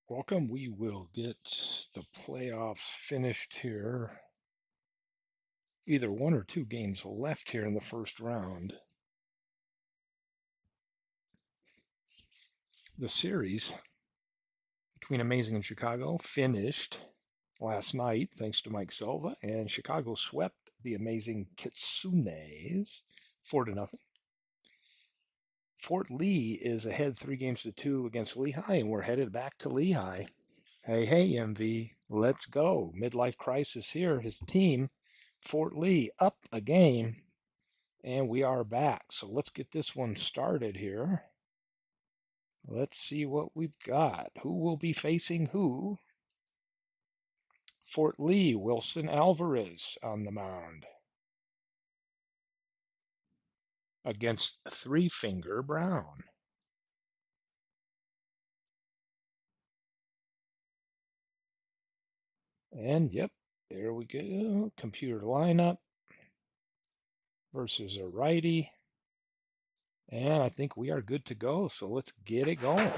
Welcome. We will get the playoffs finished here. Either one or two games left here in the first round. The series between Amazing and Chicago finished last night, thanks to Mike Silva, and Chicago swept the Amazing Kitsunes 4-0. Fort Lee is ahead 3-2 against Lehigh, and we're headed back to Lehigh. Hey, MV, let's go. Midlife crisis here. His team, Fort Lee, up a game, and we are back. So let's get this one started here. Let's see what we've got. Who will be facing who? Fort Lee, Wilson Alvarez on the mound against Three Finger Brown. And yep, there we go. Computer lineup versus a righty. And I think we are good to go. So let's get it going.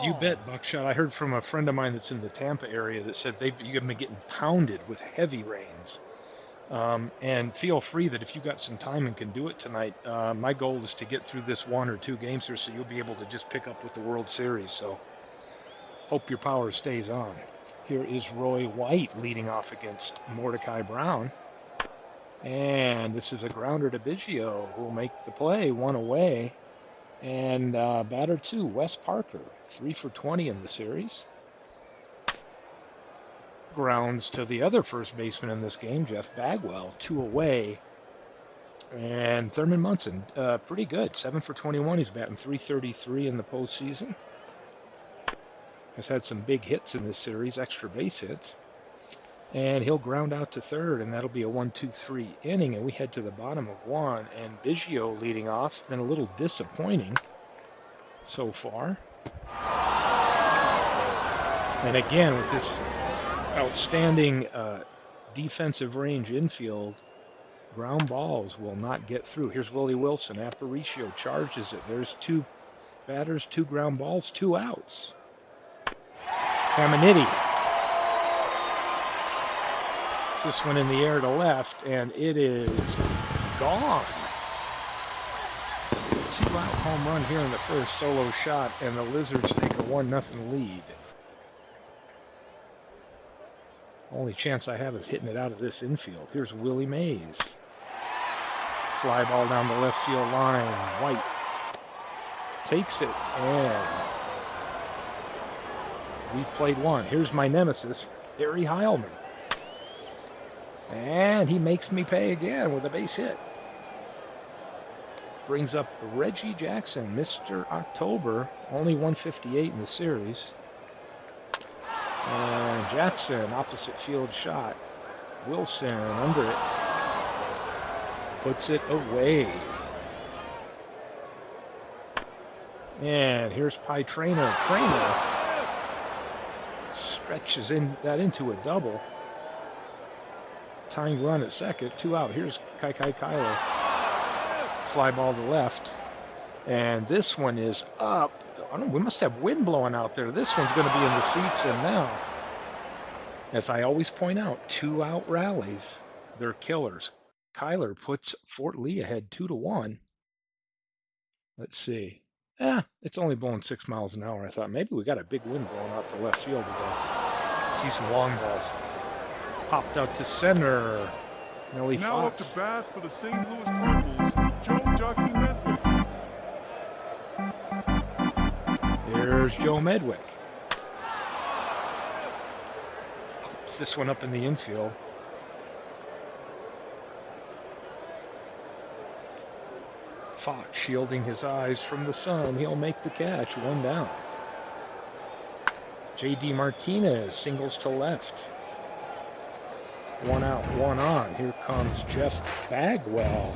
You bet, Buckshot. I heard from a friend of mine that's in the Tampa area that said you've been getting pounded with heavy rains. And feel free that if you got some time and can do it tonight, my goal is to get through this one or two games here so you'll be able to just pick up with the World Series. So hope your power stays on. Here is Roy White leading off against Mordecai Brown. And this is a grounder to Biggio who will make the play, one away. And batter two, Wes Parker, 3 for 20 in the series. Grounds to the other first baseman in this game, Jeff Bagwell, 2 away. And Thurman Munson, pretty good, 7 for 21. He's batting .333 in the postseason. Has had some big hits in this series, extra base hits. And he'll ground out to third, and that'll be a 1-2-3 inning. And we head to the bottom of one. And Biggio leading off, been a little disappointing so far. And again, with this outstanding defensive range infield, ground balls will not get through. Here's Willie Wilson. Aparicio charges it. There's 2 batters, 2 ground balls, 2 outs. Caminiti. This one in the air to left, and it is gone. 2-out home run here in the first, solo shot, and the Lizards take a 1-0 lead. Only chance I have is hitting it out of this infield. Here's Willie Mays. Fly ball down the left field line. White takes it, and we've played one. Here's my nemesis, Harry Heilman. And he makes me pay again with a base hit. Brings up Reggie Jackson, Mr. October, only 158 in the series. And Jackson, opposite field shot. Wilson under it. Puts it away. And here's Pie Trainer. Trainer stretches that into a double. Tying run at second, 2 out. Here's Kai Kyler. Fly ball to left. And this one is up. We must have wind blowing out there. This one's going to be in the seats, and now, as I always point out, 2-out rallies, they're killers. Kyler puts Fort Lee ahead 2-1. Let's see. It's only blowing 6 miles an hour. I thought maybe we got a big wind blowing out to left field today. See some long balls. Popped out to center. Nelly now Fox. up to bat for the St. Louis Cardinals, Joe Jockey Medwick. There's Joe Medwick. Pops this one up in the infield. Fox shielding his eyes from the sun. He'll make the catch. 1 down. J.D. Martinez singles to left. 1 out, 1 on. Here comes Jeff Bagwell.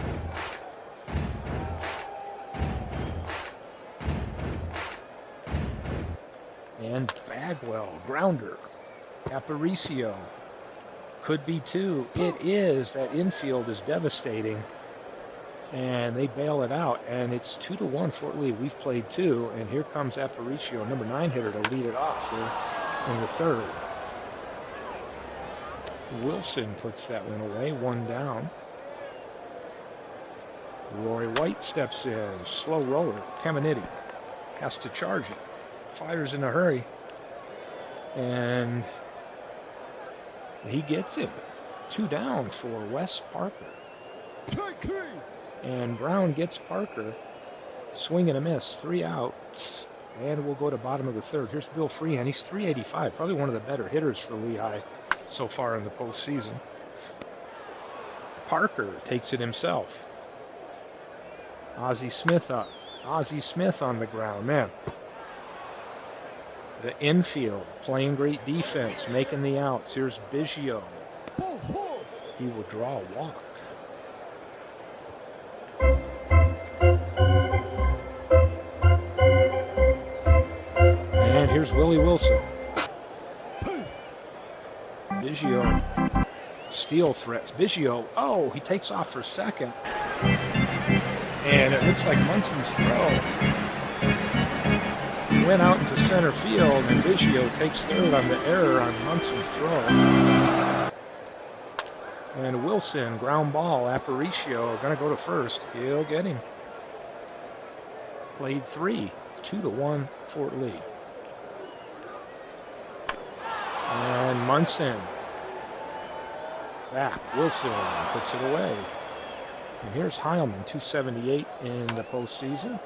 And Bagwell, grounder. Aparicio. Could be 2. It is. That infield is devastating. And they bail it out. And it's 2-1 Fort Lee. We've played 2. And here comes Aparicio, number 9 hitter, to lead it off here in the 3rd. Wilson puts that one away. 1 down. Roy White steps in. Slow roller. Caminiti has to charge it. Fires in a hurry. And he gets him. 2 down for Wes Parker. And Brown gets Parker. Swing and a miss. 3 outs. And we'll go to bottom of the 3rd. Here's Bill Freehand. He's 385. Probably one of the better hitters for Lehigh so far in the postseason. Parker takes it himself. Ozzie Smith up. Ozzie Smith on the ground. Man. The infield playing great defense, making the outs. Here's Biggio. He will draw a walk. And here's Willie Wilson. Biggio. Steal threats. Biggio. Oh, he takes off for second. And it looks like Munson's throw went out into center field, and Biggio takes 3rd on the error on Munson's throw. And Wilson, ground ball. Aparicio going to go to 1st. He'll get him. Played 3. 2-1 Fort Lee. And Munson. Back. Wilson puts it away. And here's Heilman, 278 in the postseason.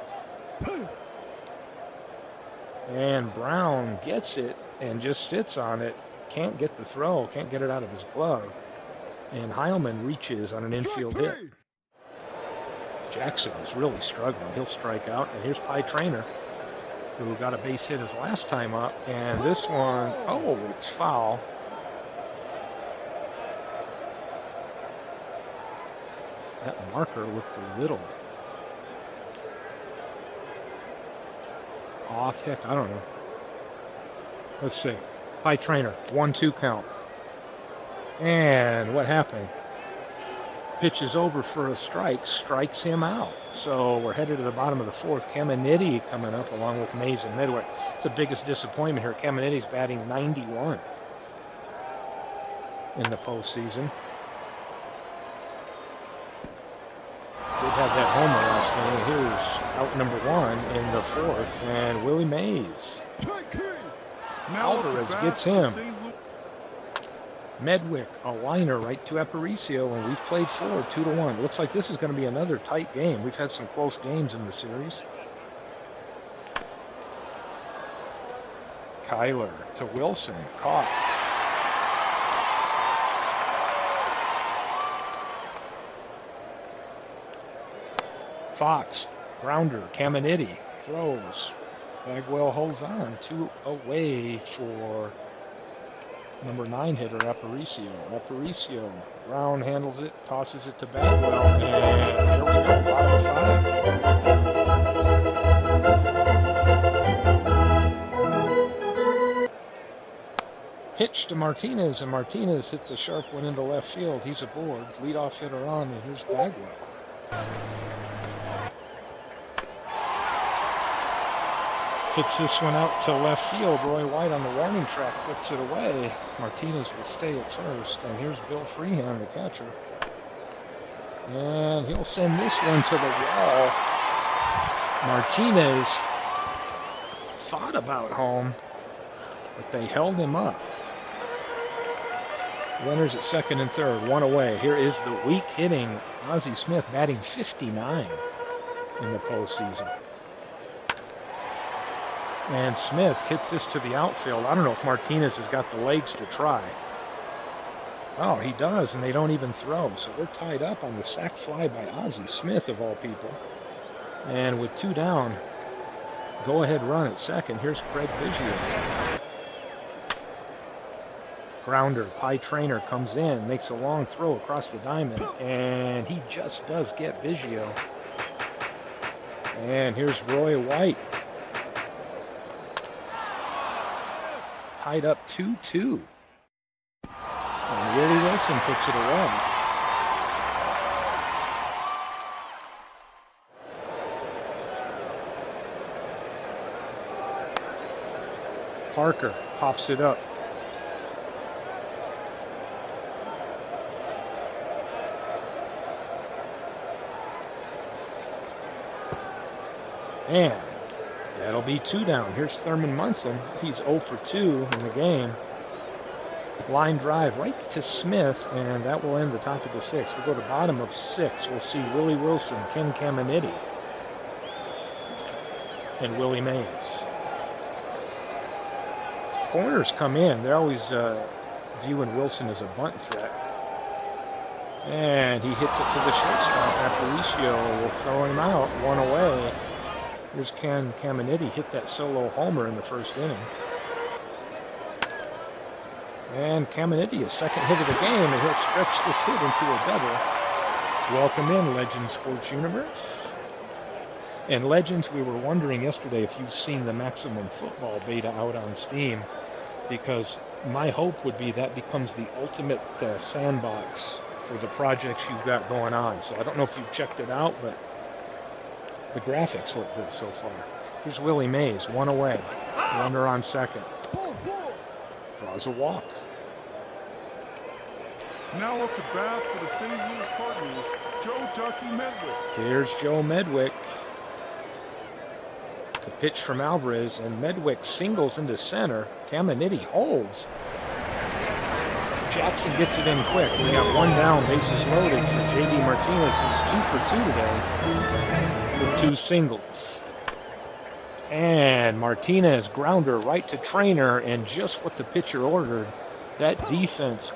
And Brown gets it and just sits on it. Can't get the throw. Can't get it out of his glove. And Heilman reaches on an infield hit. Jackson is really struggling. He'll strike out. And here's Pie Trainer, who got a base hit his last time up. And this one, oh, it's foul. That marker looked a little off. Heck, I don't know. Let's see. Pie Trainer, 1-2 count. And what happened? Pitch is over for a strike, strikes him out. So we're headed to the bottom of the 4th. Caminiti coming up along with Mays and Midway. It's the biggest disappointment here. Caminiti's batting 91 in the postseason. Did have that homer last game. Here's out number 1 in the 4th, and Willie Mays. Alvarez gets him. Medwick, a liner right to Aparicio, and we've played 4, 2-1. Looks like this is going to be another tight game. We've had some close games in the series. Kyler to Wilson, caught. Fox, grounder, Caminiti, throws. Bagwell holds on. 2 away for number 9 hitter, Aparicio. Aparicio, Brown handles it, tosses it to Bagwell, and here we go, bottom of 5. Pitch to Martinez, and Martinez hits a sharp one into left field. He's aboard. Leadoff hitter on, and here's Bagwell. Hits this one out to left field. Roy White on the warning track puts it away. Martinez will stay at 1st. And here's Bill Freehand, the catcher. And he'll send this one to the wall. Martinez thought about home, but they held him up. Runners at 2nd and 3rd, 1 away. Here is the weak hitting Ozzie Smith, batting 59 in the postseason. And Smith hits this to the outfield. I don't know if Martinez has got the legs to try. Oh, he does, and they don't even throw. So they're tied up on the sac fly by Ozzie Smith, of all people. And with 2 down, go-ahead run at 2nd. Here's Craig Biggio. Grounder, Pie Trainer comes in, makes a long throw across the diamond, and he just does get Biggio. And here's Roy White. tied up 2-2. And Willie Wilson puts it away. Parker pops it up. And that'll be 2 down. Here's Thurman Munson. He's 0 for 2 in the game. Line drive right to Smith, and that will end the top of the 6th. We'll go to bottom of 6. We'll see Willie Wilson, Ken Caminiti, and Willie Mays. Corners come in. They're always viewing Wilson as a bunt threat. And he hits it to the shortstop. Aparicio will throw him out. 1 away. Here's Ken Caminiti, hit that solo homer in the first inning. And Caminiti, his second hit of the game, and he'll stretch this hit into a double. Welcome in, Legends Sports Universe. And Legends, we were wondering yesterday if you've seen the Maximum Football beta out on Steam, because my hope would be that becomes the ultimate sandbox for the projects you've got going on. So I don't know if you've checked it out, but the graphics look good so far. Here's Willie Mays, 1 away. Runner on second. Draws a walk. Now up to bat for the St. Louis Cardinals, Joe Ducky Medwick. Here's Joe Medwick. The pitch from Alvarez, and Medwick singles into center. Caminiti holds. Jackson gets it in quick. We got 1 down, bases loaded for J.D. Martinez, who's 2 for 2 today with 2 singles. And Martinez, grounder right to Trainer, and just what the pitcher ordered. That defense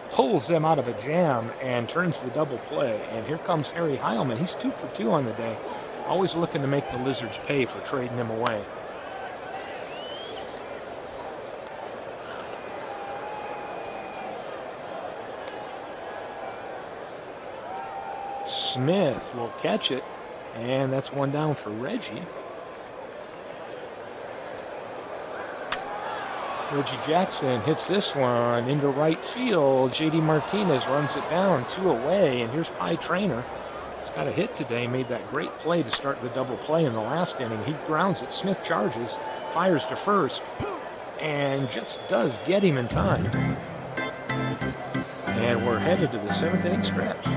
pulls them out of a jam and turns the double play. And here comes Harry Heilman. He's 2 for 2 on the day. Always looking to make the Lizards pay for trading him away. Smith will catch it, and that's 1 down for Reggie. Reggie Jackson hits this one into right field. J.D. Martinez runs it down, 2 away, and here's Pie Trainer. He's got a hit today, made that great play to start the double play in the last inning. He grounds it. Smith charges, fires to first, and just does get him in time. And we're headed to the 7th inning stretch.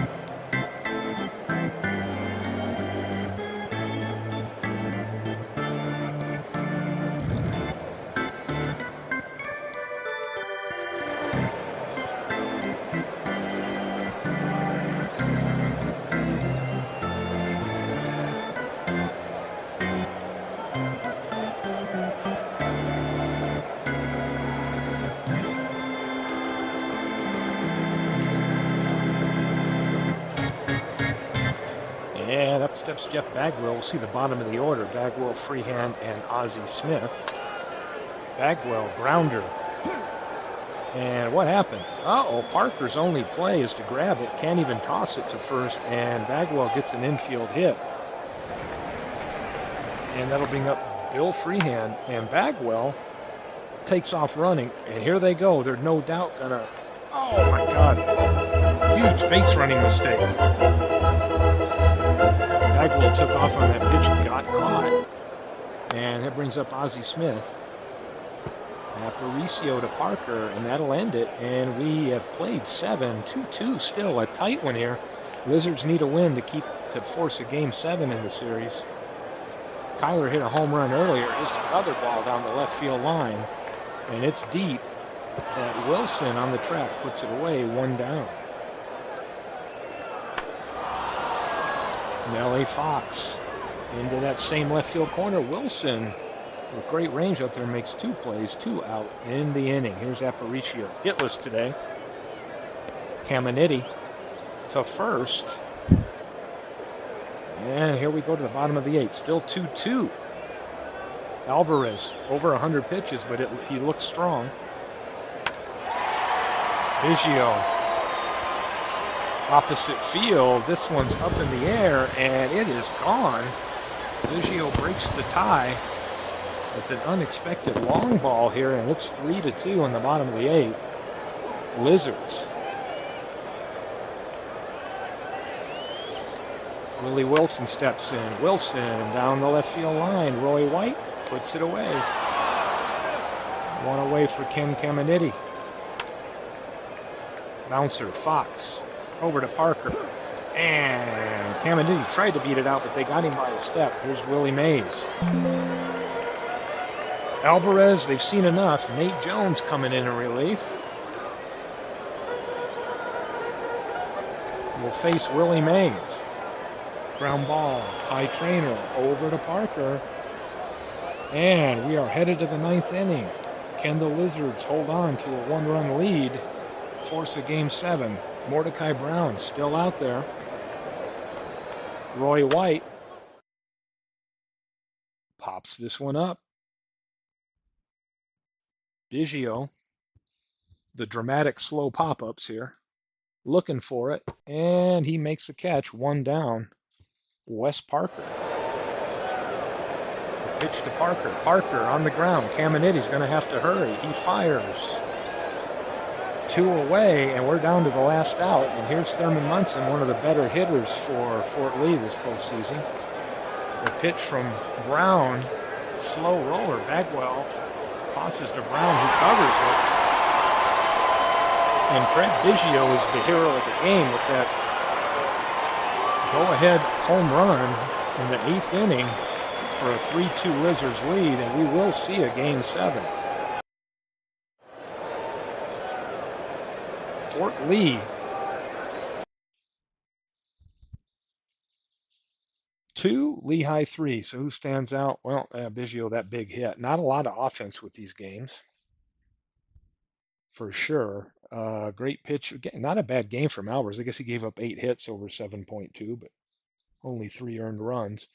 And up steps Jeff Bagwell. We'll see the bottom of the order. Bagwell, Freehand, and Ozzie Smith. Bagwell, grounder. And what happened? Uh-oh, Parker's only play is to grab it. Can't even toss it to first, and Bagwell gets an infield hit. And that'll bring up Bill Freehand, and Bagwell takes off running. And here they go. They're no doubt gonna... Oh, my God. Huge base running mistake. Bagwell took off on that pitch and got caught. And that brings up Ozzie Smith. Aparicio to Parker, and that'll end it. And we have played 7, 2-2 still, a tight one here. Wizards need a win to force a game 7 in the series. Kyler hit a home run earlier. Just another ball down the left field line, and it's deep. And Wilson on the track puts it away, 1 down. Nellie Fox into that same left field corner. Wilson with great range up there makes 2 plays, 2 out in the inning. Here's Aparicio, hitless today. Caminiti to first. And here we go to the bottom of the 8th. Still 2-2. Alvarez over 100 pitches, but he looks strong. Biggio opposite field. This one's up in the air, and it is gone. Biggio breaks the tie. with an unexpected long ball here, and it's 3-2 in the bottom of the 8th. Lizards. Willie Wilson steps in. Wilson down the left field line. Roy White puts it away. One away for Ken Caminiti. Bouncer, Fox, over to Parker. And Caminiti tried to beat it out, but they got him by a step. Here's Willie Mays. Alvarez, they've seen enough. Nate Jones coming in relief. Will face Willie Mays. Ground ball, high trainer, over to Parker. And we are headed to the 9th inning. Can the Lizards hold on to a 1-run lead, force a game 7? Mordecai Brown still out there. Roy White pops this one up. Biggio, the dramatic slow pop-ups here, looking for it, and he makes the catch, 1 down. Wes Parker. The pitch to Parker. Parker on the ground. Caminiti's going to have to hurry. He fires. 2 away, and we're down to the last out. And here's Thurman Munson, one of the better hitters for Fort Lee this postseason. The pitch from Brown, slow roller. Bagwell tosses to Brown, who covers it. And Craig Biggio is the hero of the game with that go-ahead home run in the 8th inning for a 3-2 Lizards lead, and we will see a game 7. Fort Lee 2, Lehigh 3. So who stands out? Well, Biggio, that big hit. Not a lot of offense with these games, for sure. Great pitch. Again, not a bad game from Alvarez. I guess he gave up 8 hits over 7.2, but only 3 earned runs.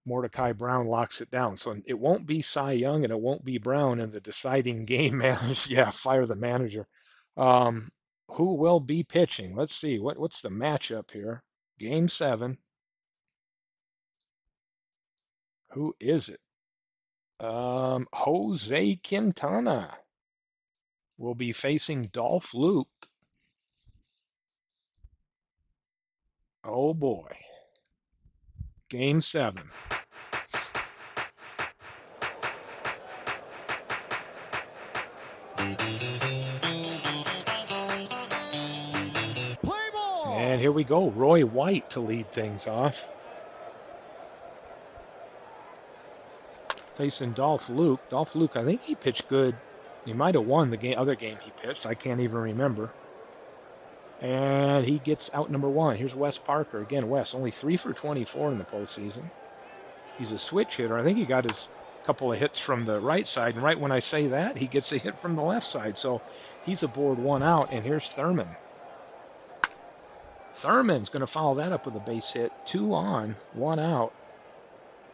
Mordecai Brown locks it down. So it won't be Cy Young and it won't be Brown in the deciding game manager. Yeah, fire the manager. Who will be pitching? Let's see. What's the matchup here? Game 7. Who is it? Jose Quintana will be facing Dolph Luke. Oh boy. Game 7. And here we go. Roy White to lead things off. Facing Dolph Luke. Dolph Luke, I think he pitched good. He might have won the other game he pitched. I can't even remember. And he gets out number 1. Here's Wes Parker. Again, Wes, only 3 for 24 in the postseason. He's a switch hitter. I think he got his couple of hits from the right side. And right when I say that, he gets a hit from the left side. So he's aboard 1 out. And here's Thurman. Thurman's going to follow that up with a base hit. 2 on, 1 out.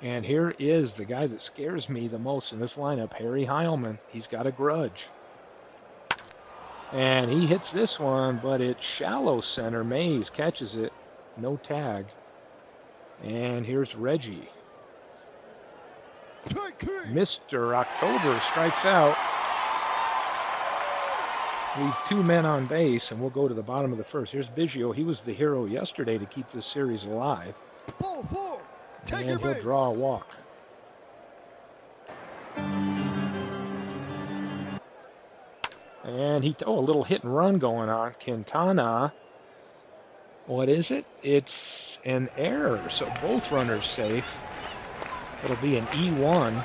And here is the guy that scares me the most in this lineup, Harry Heilman. He's got a grudge. And he hits this one, but it's shallow center. Mays catches it. No tag. And here's Reggie. Mr. October strikes out. We've 2 men on base, and we'll go to the bottom of the 1st. Here's Biggio. He was the hero yesterday to keep this series alive. Ball 4. Take And he'll draw a walk. And a little hit and run going on. Quintana, what is it? It's an error, so both runners safe. It'll be an E1.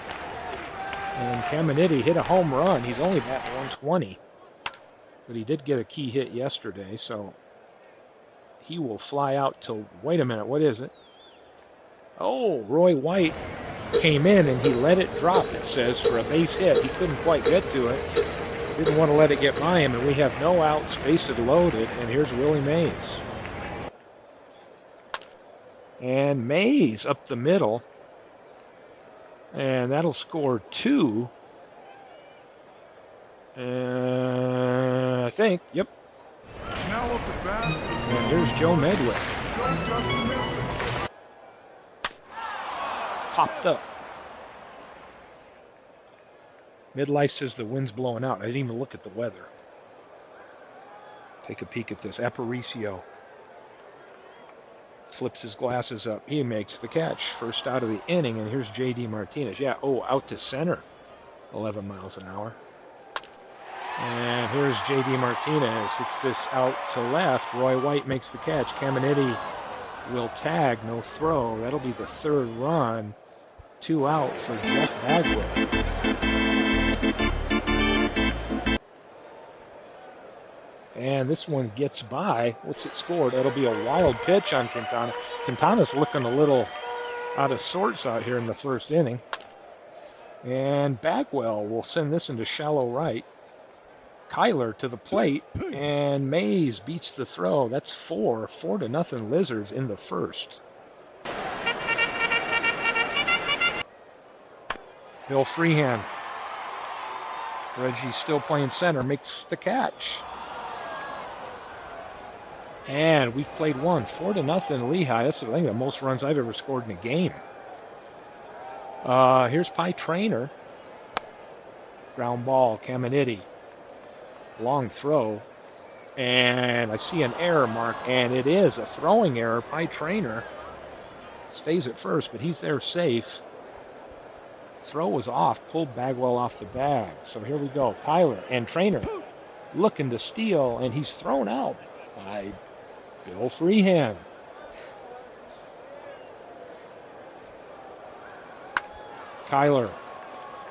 And Caminiti hit a home run. He's only batting 120. But he did get a key hit yesterday, so he will fly out till, wait a minute, what is it? Oh, Roy White came in and he let it drop, it says, for a base hit. He couldn't quite get to it. Didn't want to let it get by him, and we have no outs, bases loaded, and here's Willie Mays. And Mays up the middle, and that'll score 2. I think, yep. Now up the bat. And here's Joe Medwick. Joe Ducky Medwick. Popped up. Midlife says the wind's blowing out. I didn't even look at the weather. Take a peek at this. Aparicio flips his glasses up. He makes the catch. First out of the inning, and here's J.D. Martinez. Yeah, out to center. 11 miles an hour. And here's J.D. Martinez. Hits this out to left. Roy White makes the catch. Caminiti will tag. No throw. That'll be the third run. 2 out for Jeff Bagwell. And this one gets by. What's it scored? That'll be a wild pitch on Quintana. Quintana's looking a little out of sorts out here in the first inning. And Bagwell will send this into shallow right. Kyler to the plate, and Mays beats the throw. That's 4-0 Lizards in the first. Bill Freehand. Reggie still playing center, makes the catch. And we've played 4-0 Lehigh. That's, I think, the most runs I've ever scored in a game. Here's Pie Trainer. Ground ball, Caminiti. Long throw. And I see an error mark, and it is a throwing error. Pie Trainer stays at first, but he's there safe. Throw was off, pulled Bagwell off the bag. So here we go. Kyler and Trainer looking to steal, and he's thrown out by Bill Freehand. Kyler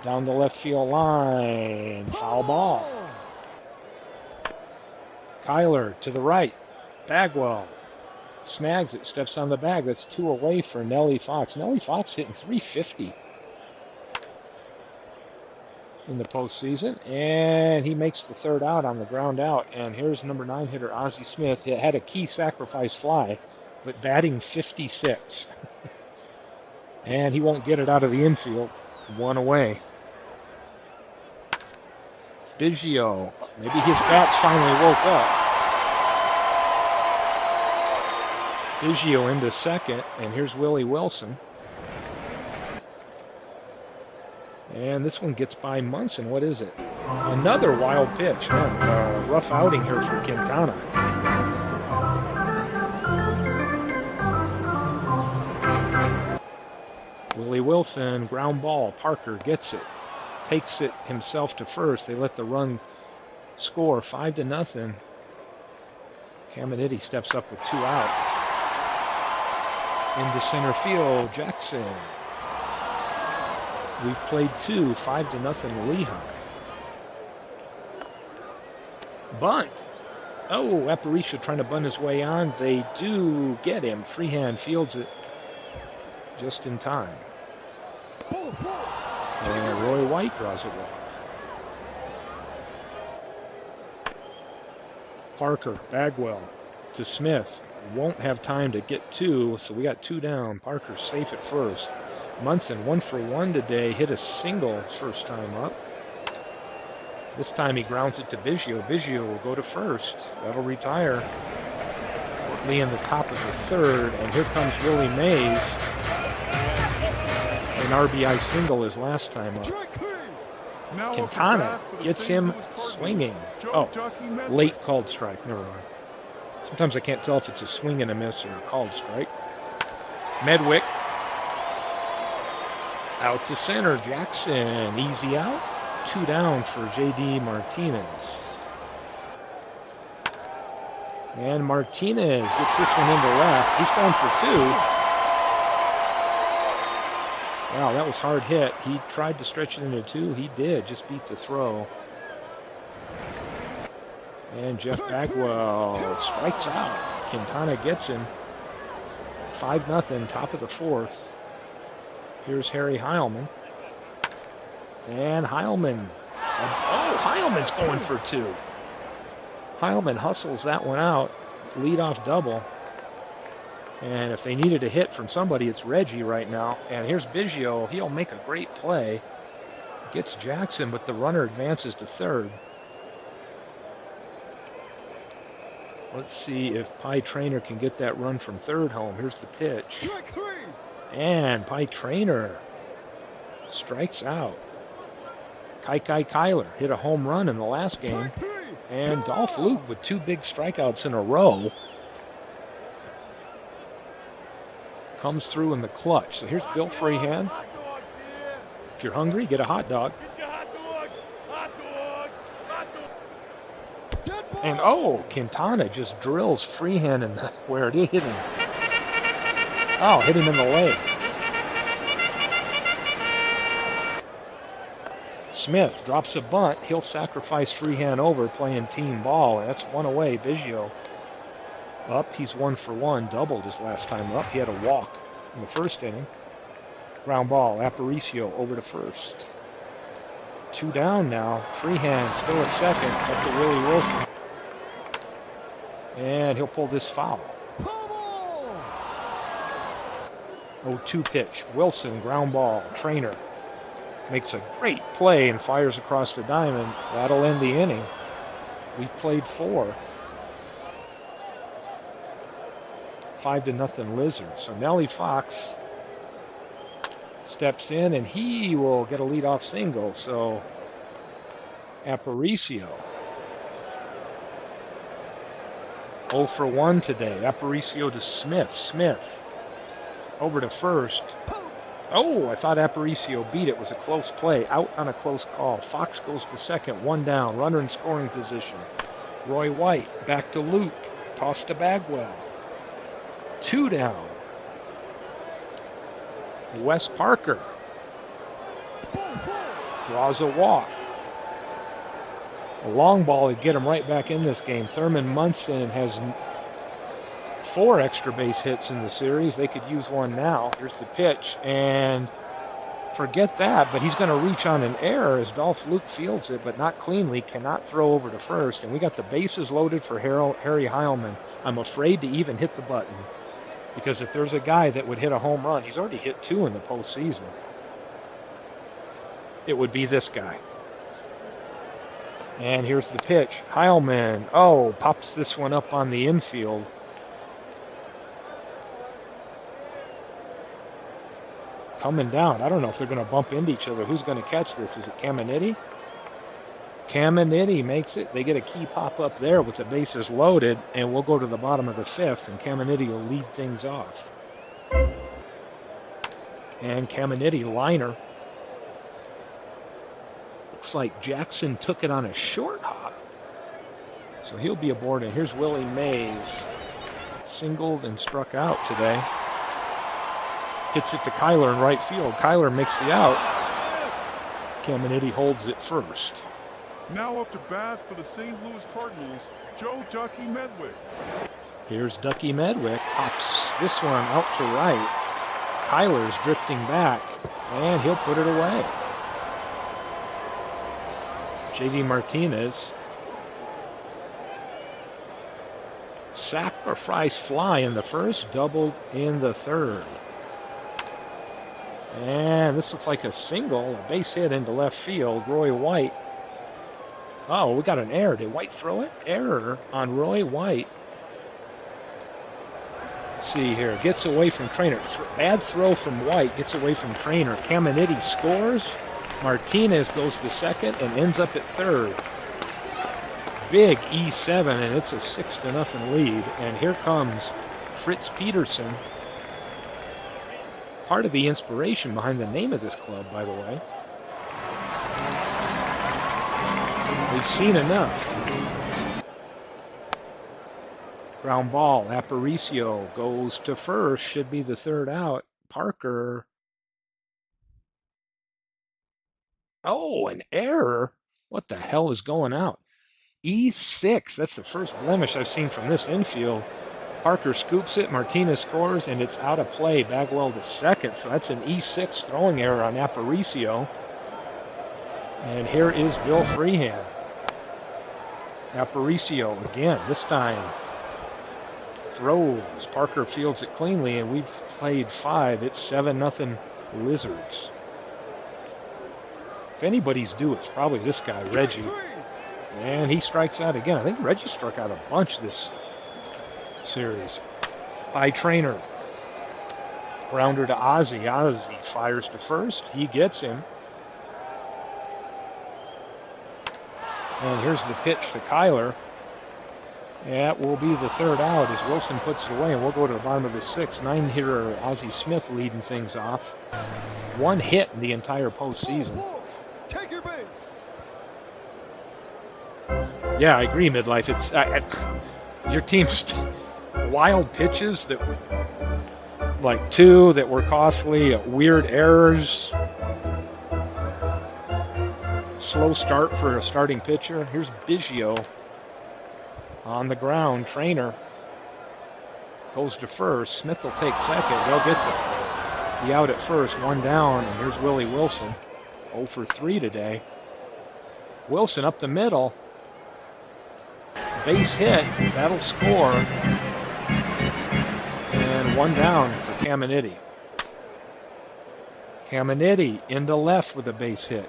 down the left field line. Foul ball. Kyler to the right. Bagwell snags it, steps on the bag. That's 2 away for Nellie Fox. Nellie Fox hitting .350 in the postseason, and he makes the third out on the ground out. And here's number 9 hitter Ozzie Smith. He had a key sacrifice fly, but batting 56. And he won't get it out of the infield. 1 away. Biggio, maybe his bats finally woke up. Biggio into second, and here's Willie Wilson. And this one gets by Munson. What is it? Another wild pitch. Rough outing here for Quintana. Willie Wilson, ground ball. Parker gets it. Takes it himself to first. They let the run score 5-0. Caminiti steps up with 2 out. Into center field, Jackson. We've played 2, 5-0 Lehigh. Bunt. Oh, Aparicio trying to bunt his way on. They do get him. Freehand fields it just in time. And Roy White draws a walk. Parker, Bagwell to Smith. Won't have time to get 2, so we got 2 down. Parker's safe at first. Munson 1 for 1 today. Hit a single first time up. This time he grounds it to Biggio. Biggio will go to first. That'll retire. Lee in the top of the third, and here comes Willie Mays. An RBI single his last time up. Quintana gets him swinging. Oh, late called strike. Never mind. Sometimes I can't tell if it's a swing and a miss or a called strike. Medwick out to center. Jackson easy out. 2 down for J.D. Martinez. And Martinez gets this one into left. He's going for 2. Wow, that was hard hit. He tried to stretch it into 2. He did. Just beat the throw. And Jeff Bagwell strikes out. Quintana gets him. 5-0, top of the 4th. Here's Harry Heilman. And Heilman. Oh, Heilman's going for 2. Heilman hustles that one out. Leadoff double. And if they needed a hit from somebody, it's Reggie right now. And here's Biggio. He'll make a great play. Gets Jackson, but the runner advances to third. Let's see if Pie Trainer can get that run from third home. Here's the pitch. And Pie Trainer strikes out. Kyler hit a home run in the last game. Strike 3. And Dolph Call. Luke with 2 big strikeouts in a row comes through in the clutch. So here's Bill Freehand. If you're hungry, get a hot dog. And oh, Quintana just drills Freehand in where it hit him. Oh, hit him in the leg. Smith drops a bunt. He'll sacrifice Freehand over playing team ball. And that's one away. Biggio up. He's 1 for 1. Doubled his last time up. He had a walk in the first inning. Ground ball. Aparicio over to first. 2 down now. Freehand still at second. It's up to Willie Wilson. And he'll pull this foul. 0-2 pitch. Wilson, ground ball. Trainer makes a great play and fires across the diamond. That'll end the inning. We've played 4. 5-0 Lizards. So Nellie Fox steps in and he will get a leadoff single. So Aparicio 0 for 1 today. Aparicio to Smith. Smith over to first. Oh, I thought Aparicio beat it. It was a close play. Out on a close call. Fox goes to second. 1 down. Runner in scoring position. Roy White back to Luke. Toss to Bagwell. 2 down. Wes Parker draws a walk. A long ball would get him right back in this game. Thurman Munson has 4 extra base hits in the series. They could use one now. Here's the pitch, and forget that, but he's going to reach on an error as Dolph Luke fields it, but not cleanly, cannot throw over to first. And we got the bases loaded for Harry Heilman. I'm afraid to even hit the button because if there's a guy that would hit a home run, he's already hit 2 in the postseason. It would be this guy. And here's the pitch. Heilman, pops this one up on the infield. Coming down. I don't know if they're going to bump into each other. Who's going to catch this? Is it Caminiti? Caminiti makes it. They get a key pop up there with the bases loaded, and we'll go to the bottom of the 5th, and Caminiti will lead things off. And Caminiti, liner. Looks like Jackson took it on a short hop. So he'll be aboard, and here's Willie Mays. Singled and struck out today. Hits it to Kyler in right field. Kyler makes the out. Caminiti holds it first. Now up to bat for the St. Louis Cardinals, Joe Ducky Medwick. Here's Ducky Medwick. Pops this one out to right. Kyler's drifting back, and he'll put it away. J.D. Martinez. Sacrifice fly in the first, doubled in the third. And this looks like a single, a base hit into left field. Roy White. Oh, we got an error. Did White throw it? Error on Roy White. Let's see here. Gets away from Trainer. Bad throw from White. Gets away from Trainer. Caminiti scores. Martinez goes to second and ends up at third. Big E7, and it's a 6-0 lead. And here comes Fritz Peterson. Part of the inspiration behind the name of this club, by the way. We've seen enough. Ground ball. Aparicio goes to first. Should be the third out. Parker. Oh, an error. What the hell is going out? E6. That's the first blemish I've seen from this infield. Parker scoops it. Martinez scores, and it's out of play. Bagwell to second. So that's an E6 throwing error on Aparicio. And here is Bill Freehand. Aparicio again, this time throws. Parker fields it cleanly, and we've played 5. It's 7-0 Lizards. If anybody's due, it's probably this guy, Reggie. And he strikes out again. I think Reggie struck out a bunch this series. By Trainer. Grounder to Ozzie. Ozzie fires to first. He gets him. And here's the pitch to Kyler. That will be the third out as Wilson puts it away, and we'll go to the bottom of the sixth. 9-hitter Ozzie Smith leading things off. 1 hit in the entire postseason. Take your base. Yeah, I agree, Midlife. It's your team's wild pitches that, like 2 that were costly, weird errors, slow start for a starting pitcher. Here's Biggio on the ground. Trainer goes to first. Smith will take second. They'll get the out at first. 1 down, and here's Willie Wilson. 0 for 3 today. Wilson up the middle. Base hit. That'll score. And 1 down for Caminiti. Caminiti into left with a base hit.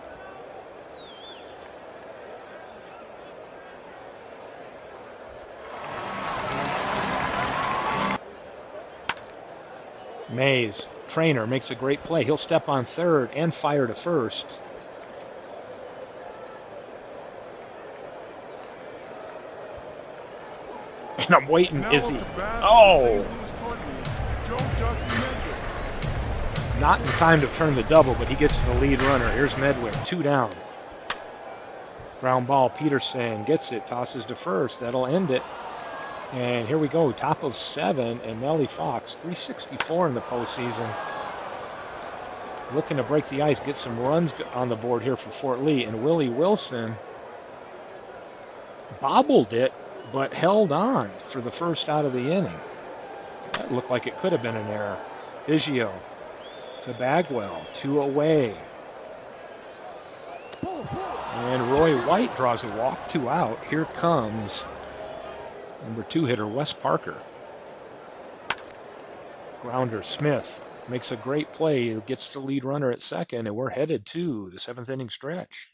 Mays, Trainer makes a great play. He'll step on third and fire to first. And I'm waiting. Is he? Oh! Not in time to turn the double, but he gets the lead runner. Here's Medwick, 2 down. Ground ball, Peterson gets it, tosses to first. That'll end it. And here we go, top of 7, and Nellie Fox, 364 in the postseason. Looking to break the ice, get some runs on the board here for Fort Lee. And Willie Wilson bobbled it, but held on for the first out of the inning. That looked like it could have been an error. Biggio to Bagwell, 2 away. And Roy White draws a walk, 2 out. Here comes number 2 hitter, Wes Parker. Grounder, Smith makes a great play, gets the lead runner at second, and we're headed to the 7th inning stretch.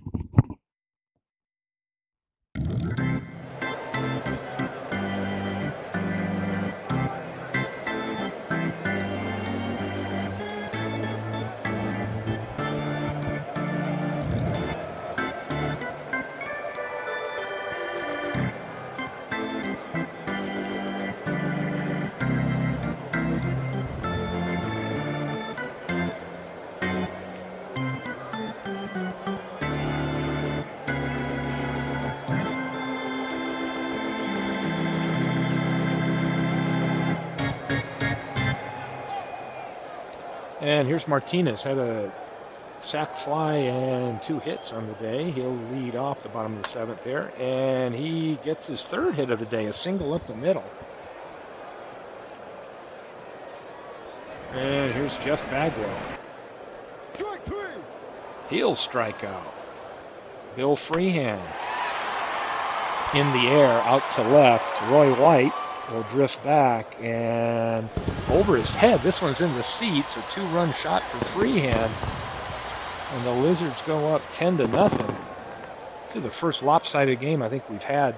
And here's Martinez, had a sac fly and 2 hits on the day. He'll lead off the bottom of the 7th here, and he gets his 3rd hit of the day, a single up the middle. And here's Jeff Bagwell. Strike 3. He'll strike out. Bill Freehan in the air, out to left. Roy White will drift back and over his head. This one's in the seats, a 2-run shot for Freehan. And the Lizards go up 10-0. To the first lopsided game I think we've had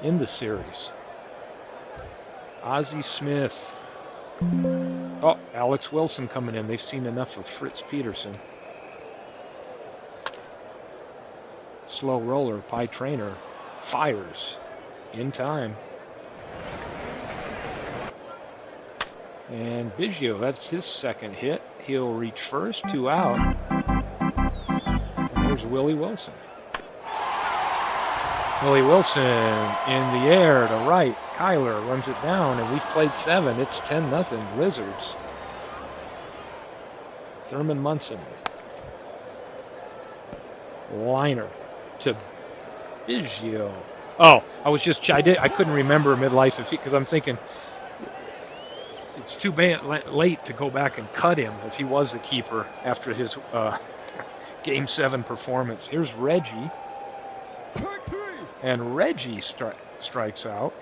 in the series. Ozzie Smith. Oh, Alex Wilson coming in. They've seen enough of Fritz Peterson. Slow roller, Pie Trainer fires in time. And Biggio, that's his 2nd hit. He'll reach first, 2 out. And here's Willie Wilson. Willie Wilson in the air to right. Kyler runs it down, and we've played 7. It's 10-0 Lizards. Thurman Munson. Liner to Biggio. Oh, I couldn't remember midlife because I'm thinking it's too bad late to go back and cut him if he was a keeper after his Game 7 performance. Here's Reggie. And Reggie strikes out.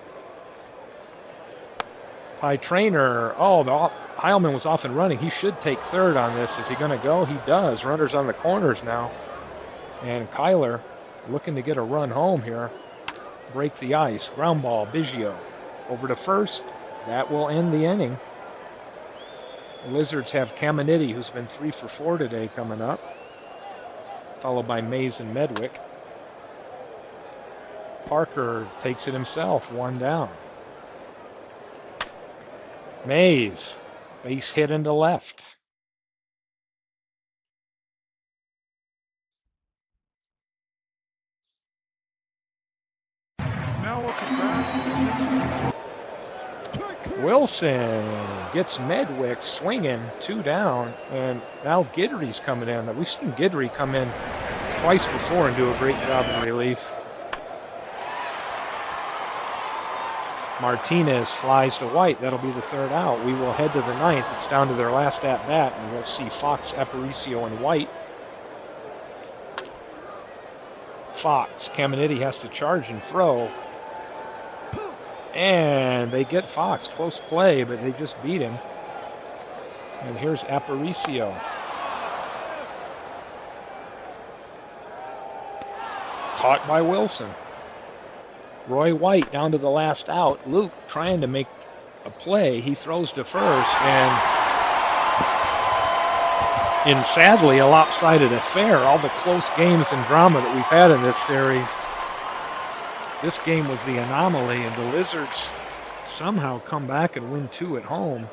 Pie Trainer. Oh, Heilman was off and running. He should take 3rd on this. Is he going to go? He does. Runners on the corners now. And Kyler looking to get a run home here. Break the ice. Ground ball. Biggio over to first. That will end the inning. The Lizards have Caminiti, who's been 3 for 4 today, coming up, followed by Mays and Medwick. Parker takes it himself, one down. Mays, base hit into left. Now up to bat. Wilson gets Medwick swinging, two down, and now Guidry's coming in. We've seen Guidry come in twice before and do a great job in relief. Martinez flies to White. That'll be the third out. We will head to the ninth. It's down to their last at bat, and we'll see Fox, Aparicio, and White. Fox, Caminiti has to charge and throw. And they get Fox. Close play, but they just beat him. And here's Aparicio. Caught by Wilson. Roy White down to the last out. Luke trying to make a play. He throws to first, and in sadly a lopsided affair, all the close games and drama that we've had in this series, this game was the anomaly, and the Lizards somehow come back and win two at home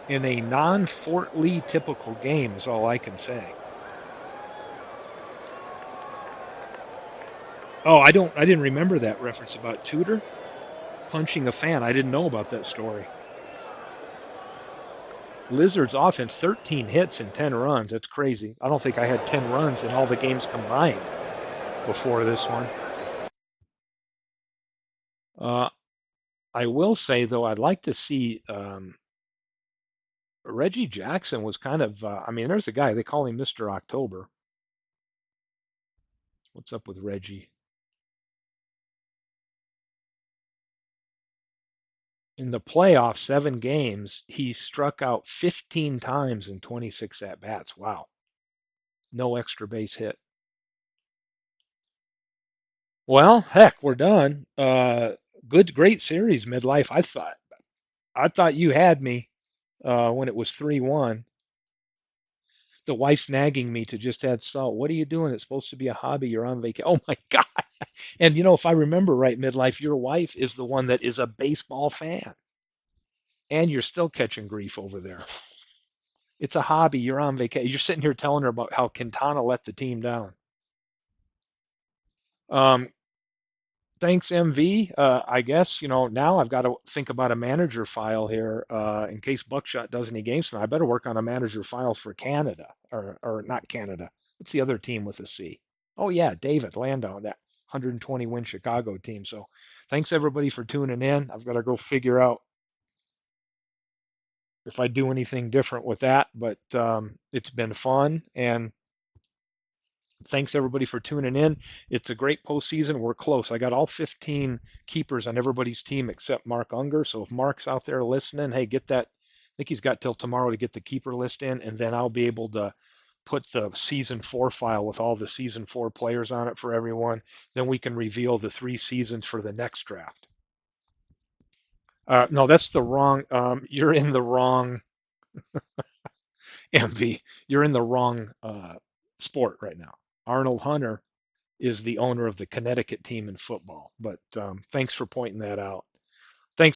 in a non-Fort Lee typical game is all I can say. Oh, I didn't remember that reference about Tudor punching a fan. I didn't know about that story. Lizards offense, 13 hits and 10 runs. That's crazy. I don't think I had 10 runs in all the games combined before this one. I will say, though, I'd like to see Reggie Jackson was kind of, I mean, there's a guy, they call him Mr. October. What's up with Reggie? In the playoffs, 7 games, he struck out 15 times in 26 at-bats. Wow. No extra base hit. Well, heck, we're done. Great series, midlife. I thought you had me when it was 3-1. The wife's nagging me to just add salt. What are you doing? It's supposed to be a hobby. You're on vacation. Oh my God. And if I remember right, midlife, your wife is the one that is a baseball fan. And you're still catching grief over there. It's a hobby. You're on vacation. You're sitting here telling her about how Quintana let the team down. Um, Thanks, MV. I guess, now I've got to think about a manager file here in case Buckshot does any games tonight. I better work on a manager file for Canada, or not Canada. What's the other team with a C? Oh, yeah, David Landau, that 120 win Chicago team. So thanks, everybody, for tuning in. I've got to go figure out if I do anything different with that, but it's been fun. And thanks everybody for tuning in. It's a great postseason. We're close. I got all 15 keepers on everybody's team except Mark Unger. So if Mark's out there listening, hey, get that. I think he's got till tomorrow to get the keeper list in, and then I'll be able to put the season 4 file with all the season 4 players on it for everyone. Then we can reveal the 3 seasons for the next draft. No, that's the wrong. You're in the wrong MV. You're in the wrong sport right now. Arnold Hunter is the owner of the Connecticut team in football. But thanks for pointing that out.